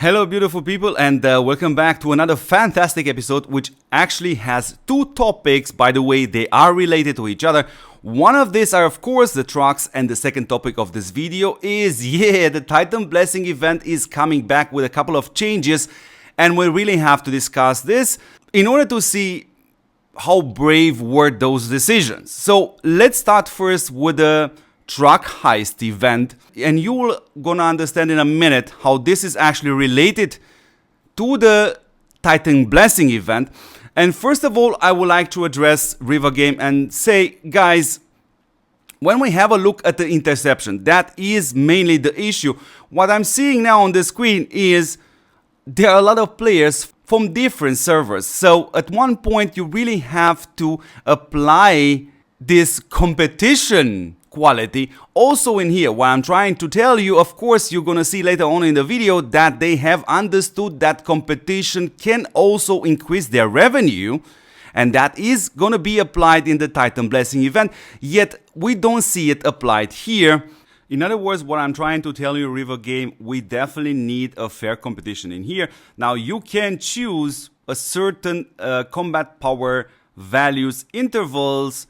Hello beautiful people, and welcome back to another fantastic episode which actually has two topics. By the way, they are related to each other. One of these are of course the trucks, and the second topic of this video is the Titan Blessing event is coming back with a couple of changes, and we really have to discuss this in order to see how brave were those decisions. So let's start first with the truck heist event, and you're gonna understand in a minute how this is actually related to the Titan Blessing event. And first of all, I would like to address River Game and say, guys, when we have a look at the interception, that is mainly the issue. What I'm seeing now on the screen is there are a lot of players from different servers, so at one point you really have to apply this competition quality also in here. What I'm trying to tell you, of course, you're gonna see later on in the video that they have understood that competition can also increase their revenue, and that is gonna be applied in the Titan Blessing event, yet we don't see it applied here. In other words, what I'm trying to tell you, River Game, we definitely need a fair competition in here. Now you can choose a certain combat power values intervals,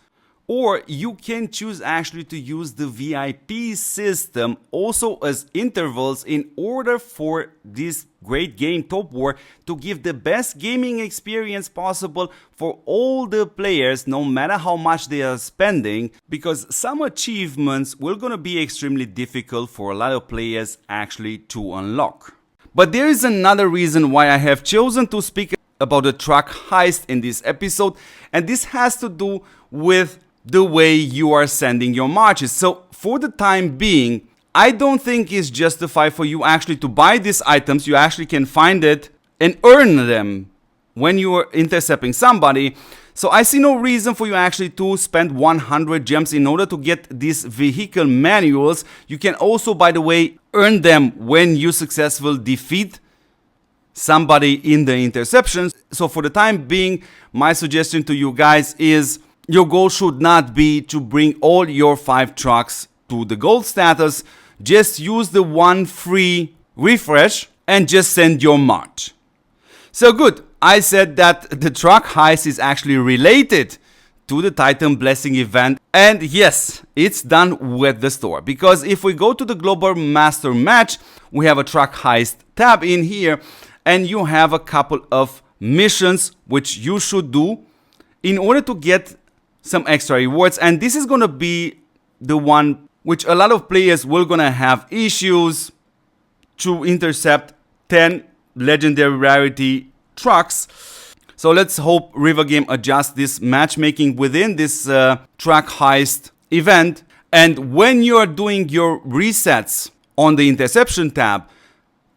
or you can choose actually to use the VIP system also as intervals in order for this great game TOPWAR to give the best gaming experience possible for all the players, no matter how much they are spending, because some achievements will gonna be extremely difficult for a lot of players actually to unlock. But there is another reason why I have chosen to speak about the truck heist in this episode, and this has to do with the way you are sending your marches. So for the time being, I don't think it's justified for you actually to buy these items. You actually can find it and earn them when you are intercepting somebody. So I see no reason for you actually to spend 100 gems in order to get these vehicle manuals. You can also, by the way, earn them when you successfully defeat somebody in the interceptions. So for the time being, my suggestion to you guys is your goal should not be to bring all your 5 trucks to the gold status. Just use the one free refresh and just send your march. So good, I said that the truck heist is actually related to the Titan Blessing event, and yes, it's done with the store, because if we go to the Global Master Match, we have a truck heist tab in here, and you have a couple of missions which you should do in order to get some extra rewards, and this is gonna be the one which a lot of players will gonna have issues to intercept 10 legendary rarity trucks. So let's hope River Game adjusts this matchmaking within this truck heist event. And when you are doing your resets on the interception tab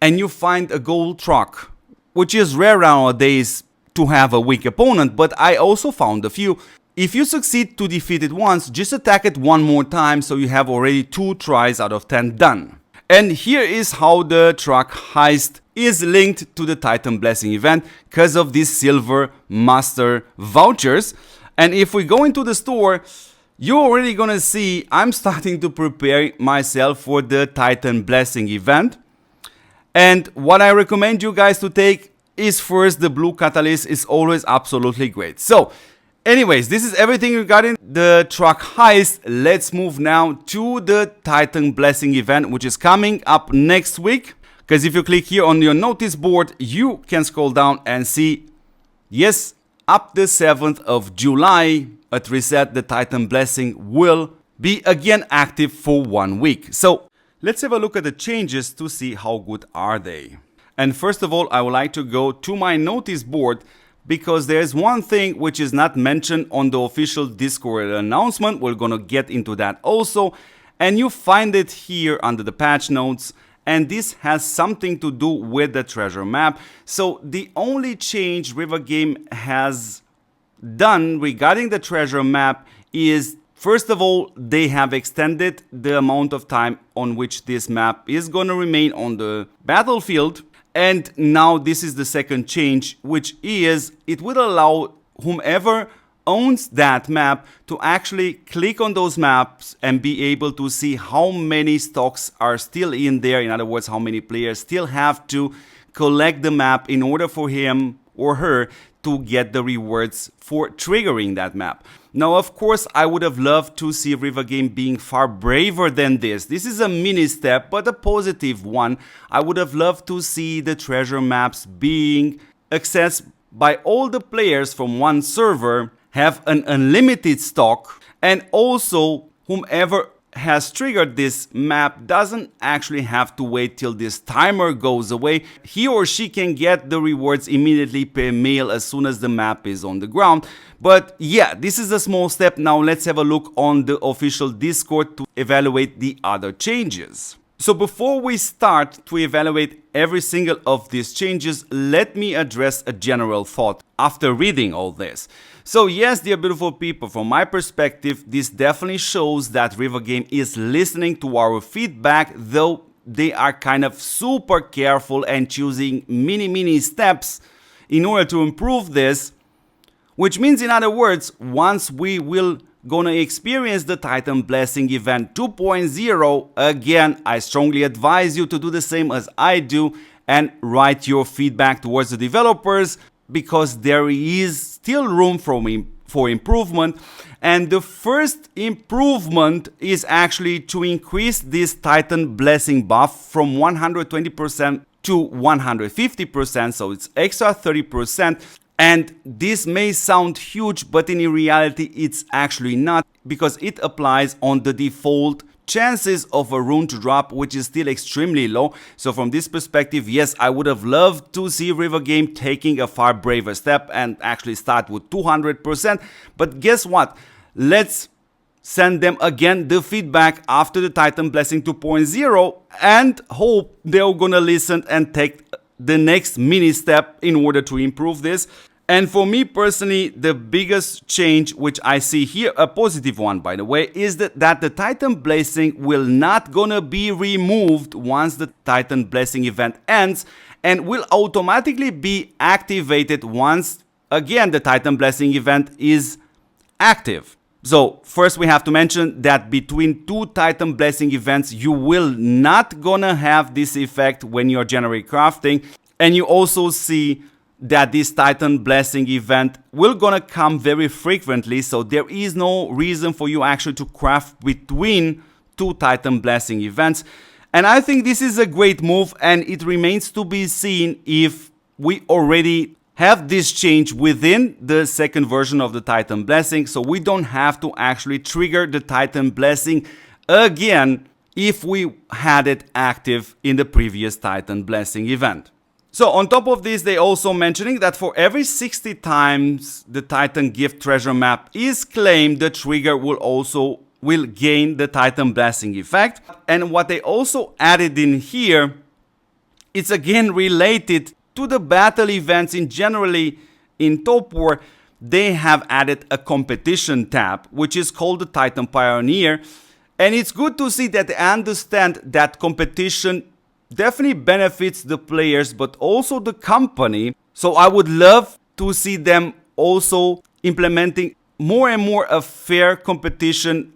and you find a gold truck, which is rare nowadays to have a weak opponent, but I also found a few. If you succeed to defeat it once, just attack it one more time, so you have already 2 tries out of 10 done. And here is how the truck heist is linked to the Titan Blessing event because of these silver master vouchers. And if we go into the store, you're already gonna see I'm starting to prepare myself for the Titan Blessing event. And what I recommend you guys to take is first the blue catalyst is always absolutely great. So anyways, this is everything regarding the truck heist. Let's move now to the Titan Blessing event, which is coming up next week. Because if you click here on your notice board, you can scroll down and see, yes, up the 7th of July at reset, the Titan Blessing will be again active for 1 week. So let's have a look at the changes to see how good are they. And first of all, I would like to go to my notice board, because there's one thing which is not mentioned on the official Discord announcement. We're gonna get into that also, and you find it here under the patch notes, and this has something to do with the treasure map. So the only change River Game has done regarding the treasure map is, first of all, they have extended the amount of time on which this map is gonna remain on the battlefield. And now this is the second change, which is it will allow whomever owns that map to actually click on those maps and be able to see how many stocks are still in there. In other words, how many players still have to collect the map in order for him or her to get the rewards for triggering that map. Now, of course, I would have loved to see River Game being far braver than this. This is a mini step, but a positive one. I would have loved to see the treasure maps being accessed by all the players from one server, have an unlimited stock, and also whomever has triggered this map doesn't actually have to wait till this timer goes away. He or she can get the rewards immediately per mail as soon as the map is on the ground. But yeah, this is a small step. Now let's have a look on the official Discord to evaluate the other changes. So before we start to evaluate every single of these changes, let me address a general thought after reading all this. So yes, dear beautiful people, from my perspective, this definitely shows that River Game is listening to our feedback, though they are kind of super careful and choosing mini steps in order to improve this, which means, in other words, once we will gonna experience the Titan Blessing event 2.0, again, I strongly advise you to do the same as I do and write your feedback towards the developers, because there is still room for improvement. And the first improvement is actually to increase this Titan Blessing buff from 120% to 150%, so it's extra 30%. And this may sound huge, but in reality it's actually not, because it applies on the default chances of a rune to drop, which is still extremely low. So from this perspective, yes, I would have loved to see River Game taking a far braver step and actually start with 200%. But guess what? Let's send them again the feedback after the Titan Blessing 2.0 and hope they're gonna listen and take the next mini step in order to improve this. And for me personally, the biggest change which I see here, a positive one by the way, is that the Titan Blessing will not gonna be removed once the Titan Blessing event ends, and will automatically be activated once again the Titan Blessing event is active. So first we have to mention that between two Titan Blessing events you will not gonna have this effect when you're generate crafting, and you also see that this Titan Blessing event will gonna come very frequently, so there is no reason for you actually to craft between two Titan Blessing events. And I think this is a great move, and it remains to be seen if we already have this change within the second version of the Titan Blessing, so we don't have to actually trigger the Titan Blessing again if we had it active in the previous Titan Blessing event. So on top of this, they also mentioning that for every 60 times the Titan Gift Treasure map is claimed, the trigger will gain the Titan Blessing effect. And what they also added in here, it's again related to the battle events in generally in TOPWAR. They have added a competition tab, which is called the Titan Pioneer. And it's good to see that they understand that competition definitely benefits the players, but also the company. So I would love to see them also implementing more and more a fair competition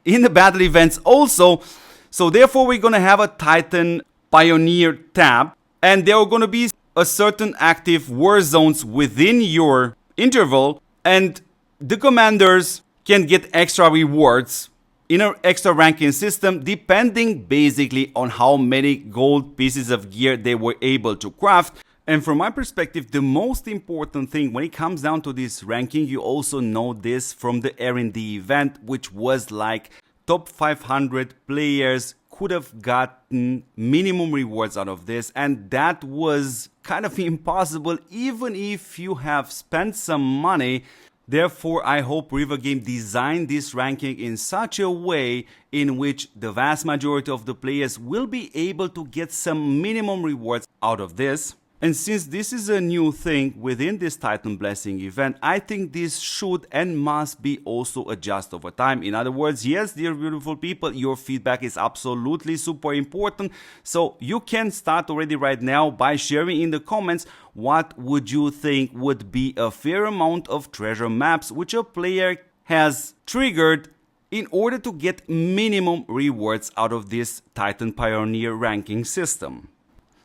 in the battle events also. So therefore we're going to have a Titan Pioneer tab, and there are going to be a certain active war zones within your interval, and the commanders can get extra rewards in an extra ranking system, depending basically on how many gold pieces of gear they were able to craft. And from my perspective, the most important thing when it comes down to this ranking, you also know this from the R&D event, which was like top 500 players could have gotten minimum rewards out of this, and that was kind of impossible even if you have spent some money. Therefore, I hope River Game designed this ranking in such a way in which the vast majority of the players will be able to get some minimum rewards out of this. And since this is a new thing within this Titan Blessing event, I think this should and must be also adjusted over time. In other words, yes, dear beautiful people, your feedback is absolutely super important. So you can start already right now by sharing in the comments what would you think would be a fair amount of treasure maps which a player has triggered in order to get minimum rewards out of this Titan Pioneer ranking system.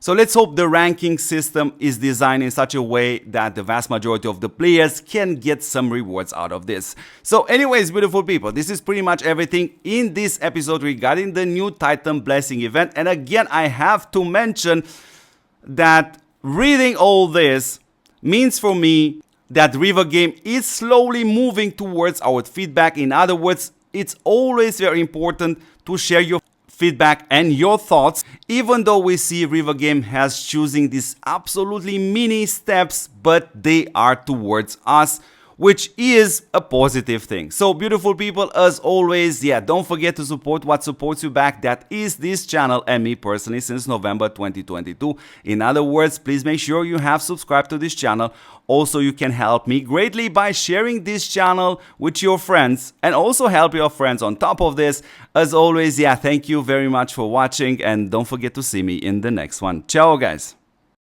So let's hope the ranking system is designed in such a way that the vast majority of the players can get some rewards out of this. So anyways, beautiful people, this is pretty much everything in this episode regarding the new Titan Blessing event. And again, I have to mention that reading all this means for me that River Game is slowly moving towards our feedback. In other words, it's always very important to share your feedback and your thoughts, even though we see River Game has choosing these absolutely mini steps, but they are towards us, which is a positive thing. So beautiful people, as always, yeah, don't forget to support what supports you back. That is this channel and me personally since November 2022. In other words, please make sure you have subscribed to this channel. Also, you can help me greatly by sharing this channel with your friends and also help your friends on top of this. As always, yeah, thank you very much for watching and don't forget to see me in the next one. Ciao, guys.